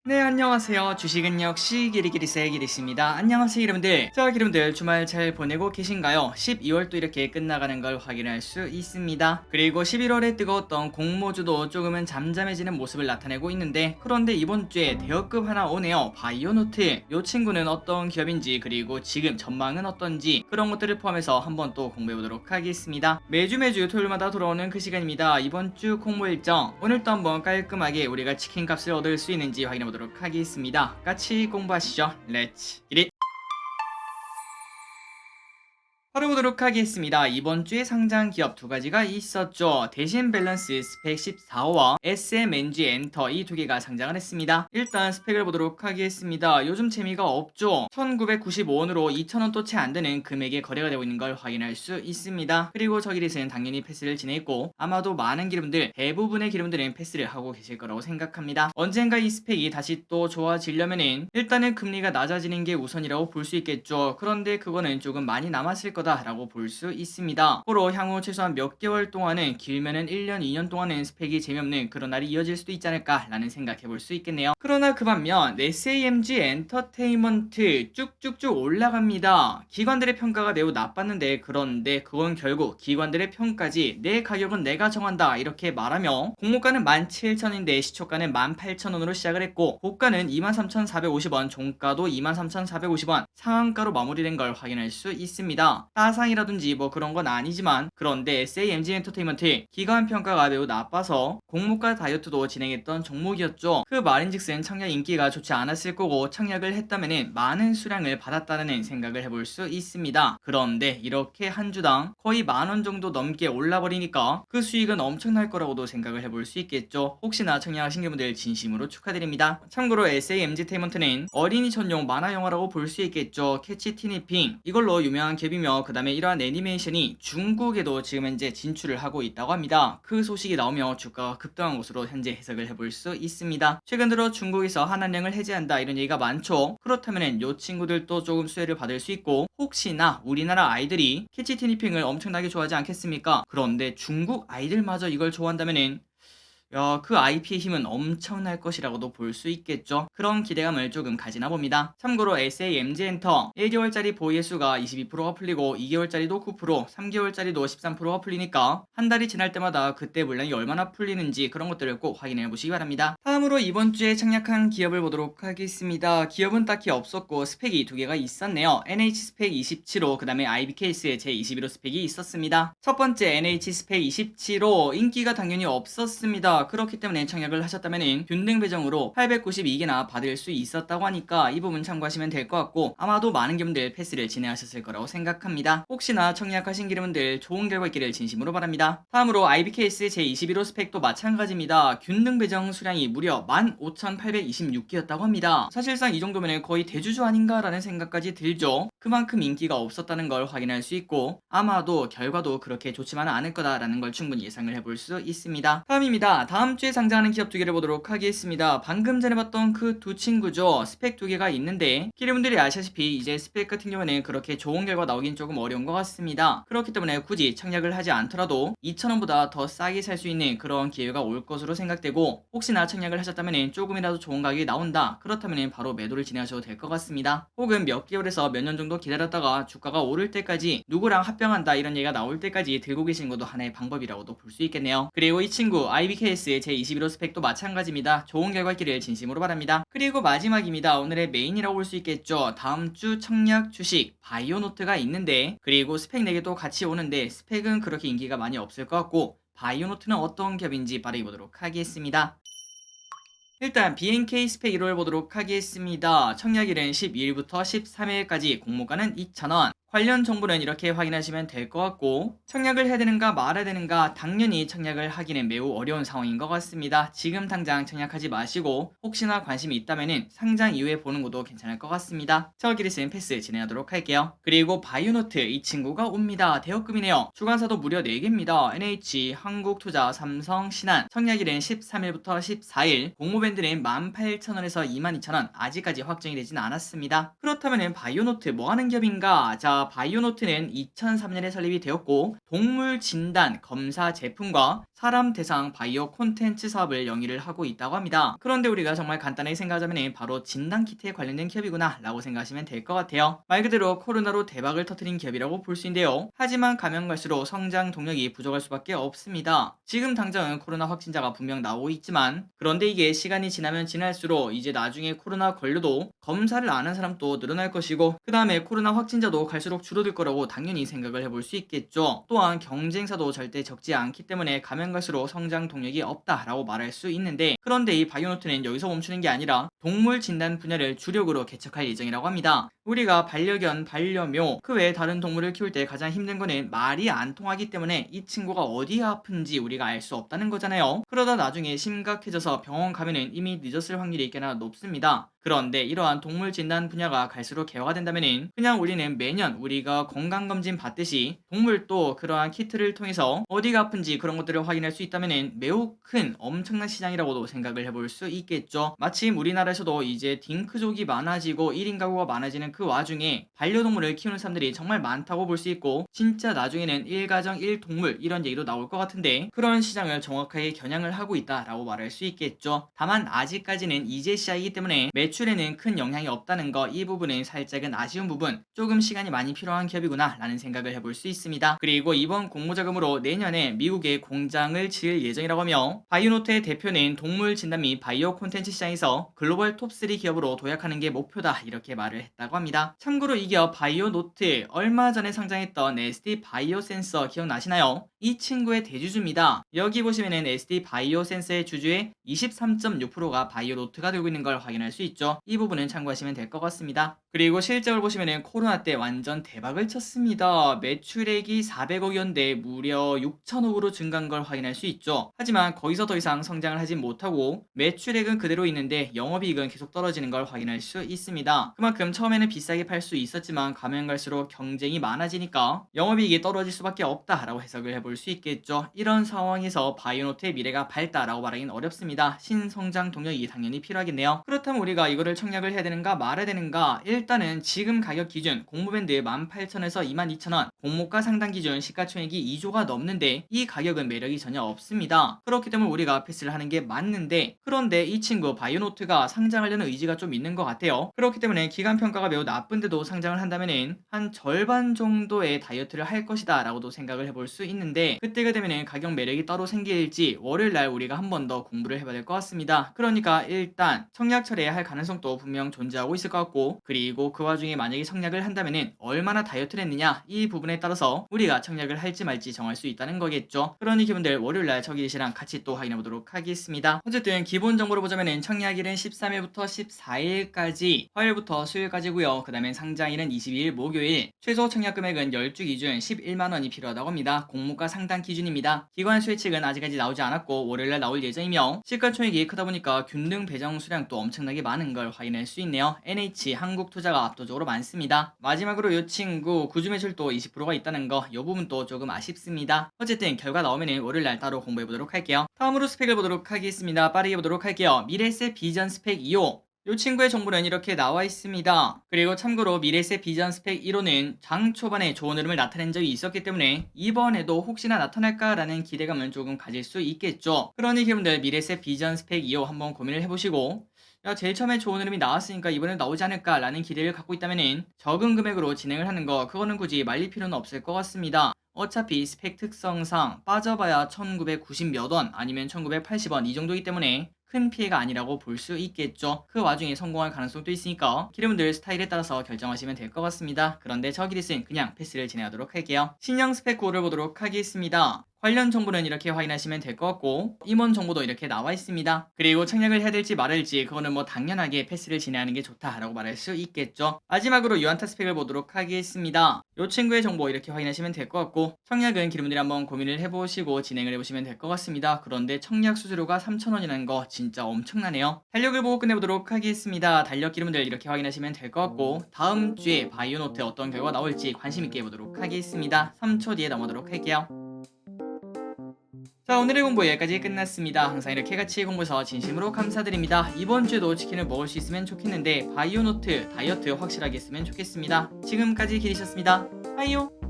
네, 안녕하세요. 주식은 역시 기리기리세 기리씨입니다. 안녕하세요, 여러분들. 자, 여러분들 주말 잘 보내고 계신가요? 12월도 이렇게 끝나가는 걸 확인할 수 있습니다. 그리고 11월에 뜨거웠던 공모주도 조금은 잠잠해지는 모습을 나타내고 있는데, 그런데 이번 주에 대여급 하나 오네요. 바이오노트. 이 친구는 어떤 기업인지, 그리고 지금 전망은 어떤지, 그런 것들을 포함해서 한번 또 공부해보도록 하겠습니다. 매주 토요일마다 돌아오는 그 시간입니다. 이번 주 공모 일정. 오늘도 한번 깔끔하게 우리가 치킨 값을 얻을 수 있는지 확인해보도록 하겠습니다. 같이 공부하시죠. 렛츠 기릿! 바로 보도록 하겠습니다. 이번 주에 상장 기업 두 가지가 있었죠. 대신 밸런스 스펙 14호와 SMNG 엔터 이 두 개가 상장을 했습니다. 일단 스펙을 보도록 하겠습니다. 요즘 재미가 없죠. 1995원으로 2,000원 또 채 안 되는 금액에 거래가 되고 있는 걸 확인할 수 있습니다. 그리고 저 기릿은 당연히 패스를 지냈고 아마도 많은 기름들, 대부분의 기름들은 패스를 하고 계실 거라고 생각합니다. 언젠가 이 스펙이 다시 또 좋아지려면은 일단은 금리가 낮아지는 게 우선이라고 볼 수 있겠죠. 그런데 그거는 조금 많이 남았을 거다라고 볼 수 있습니다. 앞으로 향후 최소한 몇 개월 동안은, 길면은 1년, 2년 동안은 스펙이 재미없는 그런 날이 이어질 수도 있지 않을까라는 생각해 볼 수 있겠네요. 그러나 그 반면 SAMG 엔터테인먼트 쭉쭉쭉 올라갑니다. 기관들의 평가가 매우 나빴는데, 그런데 그건 결국 기관들의 평가지 내 가격은 내가 정한다 이렇게 말하며 공모가는 17,000원인데 시초가는 18,000원으로 시작을 했고 고가는 23,450원, 종가도 23,450원, 상한가로 마무리된 걸 확인할 수 있습니다. 따상이라든지 뭐 그런 건 아니지만, 그런데 SAMG 엔터테인먼트 기관 평가가 매우 나빠서 공모가 다이어트도 진행했던 종목이었죠. 그 말인즉슨 청약 인기가 좋지 않았을 거고, 청약을 했다면은 많은 수량을 받았다는 생각을 해볼 수 있습니다. 그런데 이렇게 한 주당 거의 10,000원 정도 넘게 올라버리니까 그 수익은 엄청날 거라고도 생각을 해볼 수 있겠죠. 혹시나 청약하신 분들 진심으로 축하드립니다. 참고로 SAMG 엔터테인먼트는 어린이 전용 만화 영화라고 볼 수 있겠죠. 캐치 티니핑 이걸로 유명한 갭이며, 그 다음에 이러한 애니메이션이 중국에도 지금 현재 진출을 하고 있다고 합니다. 그 소식이 나오며 주가가 급등한 것으로 현재 해석을 해볼 수 있습니다. 최근 들어 중국에서 한한령을 해제한다 이런 얘기가 많죠. 그렇다면 요 친구들도 조금 수혜를 받을 수 있고, 혹시나 우리나라 아이들이 캐치 티니핑을 엄청나게 좋아하지 않겠습니까? 그런데 중국 아이들마저 이걸 좋아한다면은 그 IP의 힘은 엄청날 것이라고도 볼 수 있겠죠. 그런 기대감을 조금 가지나 봅니다. 참고로 SAMG 엔터 1개월짜리 보유의 수가 22%가 풀리고 2개월짜리도 9%, 3개월짜리도 13%가 풀리니까 한 달이 지날 때마다 그때 물량이 얼마나 풀리는지 그런 것들을 꼭 확인해 보시기 바랍니다. 다음으로 이번 주에 착약한 기업을 보도록 하겠습니다. 기업은 딱히 없었고 스펙이 두 개가 있었네요. NH 스펙 27호, 그 다음에 IBKS 제21호 스펙이 있었습니다. 첫 번째 NH 스펙 27호 인기가 당연히 없었습니다. 그렇기 때문에 청약을 하셨다면 균등 배정으로 892개나 받을 수 있었다고 하니까 이 부분 참고하시면 될 것 같고, 아마도 많은 분들 패스를 진행하셨을 거라고 생각합니다. 혹시나 청약하신 분들 좋은 결과 있기를 진심으로 바랍니다. 다음으로 IBKS 제21호 스펙도 마찬가지입니다. 균등 배정 수량이 무려 15,826개였다고 합니다. 사실상 이 정도면 거의 대주주 아닌가라는 생각까지 들죠. 그만큼 인기가 없었다는 걸 확인할 수 있고, 아마도 결과도 그렇게 좋지만은 않을 거다라는 걸 충분히 예상을 해볼 수 있습니다. 다음입니다. 다음 주에 상장하는 기업 두 개를 보도록 하겠습니다. 방금 전에 봤던 그 두 친구죠. 스펙 두 개가 있는데 기름분들이 아시다시피 이제 스펙 같은 경우에는 그렇게 좋은 결과 나오긴 조금 어려운 것 같습니다. 그렇기 때문에 굳이 청약을 하지 않더라도 2,000원보다 더 싸게 살 수 있는 그런 기회가 올 것으로 생각되고, 혹시나 청약을 하셨다면 조금이라도 좋은 가격이 나온다 그렇다면 바로 매도를 진행하셔도 될 것 같습니다. 혹은 몇 개월에서 몇 년 정도 기다렸다가 주가가 오를 때까지, 누구랑 합병한다 이런 얘기가 나올 때까지 들고 계신 것도 하나의 방법이라고도 볼 수 있겠네요. 그리고 이 친구 IBKS 제21호 스펙도 마찬가지입니다. 좋은 결과 있기를 진심으로 바랍니다. 그리고 마지막입니다. 오늘의 메인이라고 볼 수 있겠죠. 다음 주 청약 주식 바이오노트가 있는데, 그리고 스펙 4개도 같이 오는데 스펙은 그렇게 인기가 많이 없을 것 같고, 바이오노트는 어떤 겹인지 빠르게 보도록 하겠습니다. 일단 BNK 스펙 1월 보도록 하겠습니다. 청약일은 12일부터 13일까지, 공모가는 2,000원. 관련 정보는 이렇게 확인하시면 될 것 같고, 청약을 해야 되는가 말아야 되는가, 당연히 청약을 하기는 매우 어려운 상황인 것 같습니다. 지금 당장 청약하지 마시고 혹시나 관심이 있다면 상장 이후에 보는 것도 괜찮을 것 같습니다. 저끼리 쓴 패스 진행하도록 할게요. 그리고 바이오노트 이 친구가 옵니다. 대여금이네요. 주관사도 무려 4개입니다. NH, 한국투자, 삼성, 신한. 청약일은 13일부터 14일, 공모밴드는 18,000원에서 22,000원, 아직까지 확정이 되진 않았습니다. 그렇다면 바이오노트 뭐하는 기업인가? 자, 바이오노트는 2003년에 설립이 되었고, 동물 진단 검사 제품과 사람 대상 바이오 콘텐츠 사업을 영위를 하고 있다고 합니다. 그런데 우리가 정말 간단하게 생각하자면 바로 진단키트에 관련된 기업이구나 라고 생각하시면 될 것 같아요. 말 그대로 코로나로 대박을 터뜨린 기업이라고 볼 수 있는데요. 하지만 가면 갈수록 성장 동력이 부족할 수밖에 없습니다. 지금 당장은 코로나 확진자가 분명 나오고 있지만, 그런데 이게 시간이 지나면 지날수록 이제 나중에 코로나 걸려도 검사를 안 한 사람도 늘어날 것이고, 그 다음에 코로나 확진자도 갈수록 줄어들 거라고 당연히 생각을 해볼 수 있겠죠. 또한 경쟁사도 절대 적지 않기 때문에 가면 갈수록 성장 동력이 없다라고 말할 수 있는데, 그런데 이 바이오노트는 여기서 멈추는 게 아니라 동물 진단 분야를 주력으로 개척할 예정이라고 합니다. 우리가 반려견, 반려묘, 그 외에 다른 동물을 키울 때 가장 힘든 거는 말이 안 통하기 때문에 이 친구가 어디가 아픈지 우리가 알 수 없다는 거잖아요. 그러다 나중에 심각해져서 병원 가면은 이미 늦었을 확률이 꽤나 높습니다. 그런데 이러한 동물 진단 분야가 갈수록 개화가 된다면은 그냥 우리는 매년 우리가 건강검진 받듯이 동물도 그러한 키트를 통해서 어디가 아픈지 그런 것들을 확인할 수 있다면은 매우 큰 엄청난 시장이라고도 생각을 해볼 수 있겠죠. 마침 우리나라에서도 이제 딩크족이 많아지고 1인 가구가 많아지는 그 와중에 반려동물을 키우는 사람들이 정말 많다고 볼 수 있고, 진짜 나중에는 1가정 1동물 이런 얘기도 나올 것 같은데, 그런 시장을 정확하게 겨냥을 하고 있다라고 말할 수 있겠죠. 다만 아직까지는 이제 시작이기 때문에 매출에는 큰 영향이 없다는 거, 이 부분은 살짝은 아쉬운 부분, 조금 시간이 많이 필요한 기업이구나 라는 생각을 해볼 수 있습니다. 그리고 이번 공모자금으로 내년에 미국에 공장을 지을 예정이라고 하며, 바이오노트의 대표는 동물 진단 및 바이오 콘텐츠 시장에서 글로벌 톱3 기업으로 도약하는 게 목표다 이렇게 말을 했다고 합니다. 참고로 이 기업 바이오노트, 얼마 전에 상장했던 SD 바이오 센서 기억나시나요? 이 친구의 대주주입니다. 여기 보시면은 SD 바이오 센서의 주주의 23.6%가 바이오노트가 들고 있는 걸 확인할 수 있죠. 이 부분은 참고하시면 될 것 같습니다. 그리고 실적을 보시면은 코로나 때 완전 대박을 쳤습니다. 매출액이 400억이었는데 무려 6천억으로 증가한 걸 확인할 수 있죠. 하지만 거기서 더 이상 성장을 하진 못하고 매출액은 그대로 있는데 영업이익은 계속 떨어지는 걸 확인할 수 있습니다. 그만큼 처음에는 비싸게 팔 수 있었지만 가면 갈수록 경쟁이 많아지니까 영업이익이 떨어질 수밖에 없다라고 해석을 해볼 수 있겠죠. 이런 상황에서 바이오노트의 미래가 밝다라고 말하기는 어렵습니다. 신성장 동력이 당연히 필요하겠네요. 그렇다면 우리가 이거를 청약을 해야 되는가 말아야 되는가? 일단은 지금 가격 기준 공모밴드 18,000원에서 22,000원, 공모가 상단 기준 시가총액이 2조가 넘는데 이 가격은 매력이 전혀 없습니다. 그렇기 때문에 우리가 패스를 하는 게 맞는데, 그런데 이 친구 바이오노트가 상장하려는 의지가 좀 있는 것 같아요. 그렇기 때문에 기간 평가가 매우 나쁜데도 상장을 한다면은 한 절반 정도의 다이어트를 할 것이다 라고도 생각을 해볼 수 있는데, 그때가 되면은 가격 매력이 따로 생길지 월요일날 우리가 한 번 더 공부를 해봐야 될 것 같습니다. 그러니까 일단 청약 철회할 할 가능성도 분명 존재하고 있을 것 같고, 그리고 그 와중에 만약에 청약을 한다면은 얼마나 다이어트를 했느냐, 이 부분에 따라서 우리가 청약을 할지 말지 정할 수 있다는 거겠죠. 그러니 기분들 월요일날 저기시랑 같이 또 확인해 보도록 하겠습니다. 어쨌든 기본 정보를 보자면은 청약일은 13일부터 14일까지, 화요일부터 수요일까지고요. 그 다음에 상장일은 22일 목요일, 최소 청약 금액은 10주 기준 11만원이 필요하다고 합니다. 공모가 상단 기준입니다. 기관 수혜책은 아직까지 나오지 않았고 월요일날 나올 예정이며, 시가총액이 크다 보니까 균등 배정 수량도 엄청나게 많은 걸 확인할 수 있네요. NH 한국투자가 압도적으로 많습니다. 마지막으로 이 친구 구주 매출도 20%가 있다는 거, 이 부분도 조금 아쉽습니다. 어쨌든 결과 나오면은 월요일날 따로 공부해 보도록 할게요. 다음으로 스펙을 보도록 하겠습니다. 빠르게 보도록 할게요. 미래세 비전 스펙 2호, 이 친구의 정보는 이렇게 나와 있습니다. 그리고 참고로 미래세 비전 스펙 1호는 장 초반에 좋은 흐름을 나타낸 적이 있었기 때문에 이번에도 혹시나 나타날까라는 기대감을 조금 가질 수 있겠죠. 그러니 여러분들 미래세 비전 스펙 2호 한번 고민을 해보시고, 야, 제일 처음에 좋은 흐름이 나왔으니까 이번에 나오지 않을까라는 기대를 갖고 있다면은 적은 금액으로 진행을 하는 거, 그거는 굳이 말릴 필요는 없을 것 같습니다. 어차피 스펙 특성상 빠져봐야 1990 몇 원 아니면 1980원 이 정도이기 때문에 큰 피해가 아니라고 볼 수 있겠죠. 그 와중에 성공할 가능성도 있으니까 기름분들 스타일에 따라서 결정하시면 될 것 같습니다. 그런데 저 기리스는 그냥 패스를 진행하도록 할게요. 신형 스펙 9를 보도록 하겠습니다. 관련 정보는 이렇게 확인하시면 될 것 같고, 임원 정보도 이렇게 나와 있습니다. 그리고 청약을 해야 될지 말을지 그거는 뭐 당연하게 패스를 진행하는 게 좋다라고 말할 수 있겠죠. 마지막으로 유한타 스펙을 보도록 하겠습니다. 이 친구의 정보 이렇게 확인하시면 될 것 같고, 청약은 기름들이 한번 고민을 해보시고 진행을 해보시면 될 것 같습니다. 그런데 청약 수수료가 3,000원이라는 거 진짜 엄청나네요. 달력을 보고 끝내보도록 하겠습니다. 달력 기름들 이렇게 확인하시면 될 것 같고, 다음 주에 바이오노트 어떤 결과 나올지 관심있게 보도록 하겠습니다. 3초 뒤에 넘어가도록 할게요. 자, 오늘의 공부 여기까지 끝났습니다. 항상 이렇게 같이 공부해서 진심으로 감사드립니다. 이번 주에도 치킨을 먹을 수 있으면 좋겠는데 바이오노트 다이어트 확실하게 했으면 좋겠습니다. 지금까지 기리셨습니다. 바이오.